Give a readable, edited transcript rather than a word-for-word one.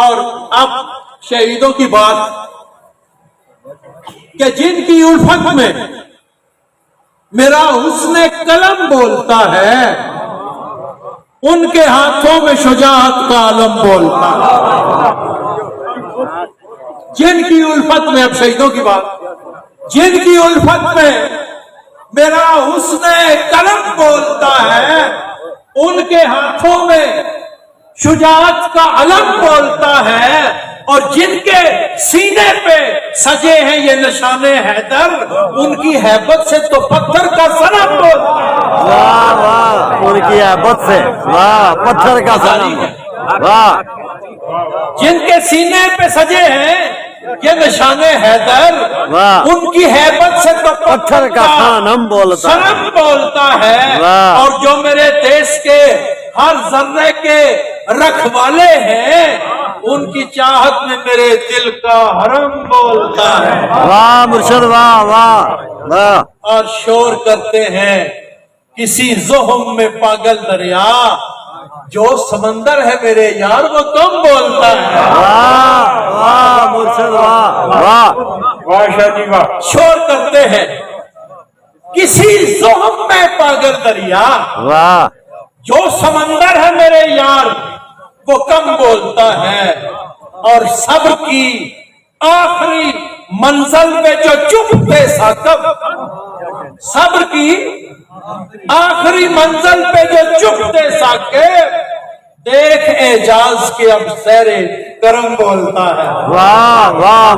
اور اب شہیدوں کی بات کہ جن کی الفت میں میرا حسن قلم بولتا ہے، ان کے ہاتھوں میں شجاعت کا علم بولتا ہے۔ جن کی الفت میں، اب شہیدوں کی بات، جن کی الفت میں میرا حسن قلم بولتا ہے، ان کے ہاتھوں میں شجاعت کا علم بولتا ہے، اور جن کے سینے پہ سجے ہیں یہ نشان حیدر، ان کی ہیبت سے تو پتھر کا صنم بولتا ہے۔ واہ واہ، ان کی ہیبت سے واہ پتھر کا صنم، واہ۔ جن کے سینے پہ سجے ہیں یہ نشان حیدر، ان کی ہیبت سے تو پتھر کا صنم بولتا ہے، اور جو میرے دیش کے ہر ذرے کے رکھوالے ہیں، ان کی چاہت میں میرے دل کا حرم بولتا ہے۔ واہ مرشد، واہ واہ واہ۔ اور شور کرتے ہیں کسی زخم میں پاگل دریا، جو سمندر ہے میرے یار وہ کم بولتا ہے۔ واہ واہ مرشد، واہ واہ واہ شاہ جی واہ۔ شور کرتے ہیں کسی زخم میں پاگل دریا، واہ، جو سمندر ہے میرے یار وہ کم بولتا ہے، اور صبر کی آخری منزل پہ جو چپتے ساکب، صبر کی آخری منزل پہ جو چپتے ساکب، دیکھ اعجاز کے اب سیر کرم بولتا ہے۔ واہ واہ۔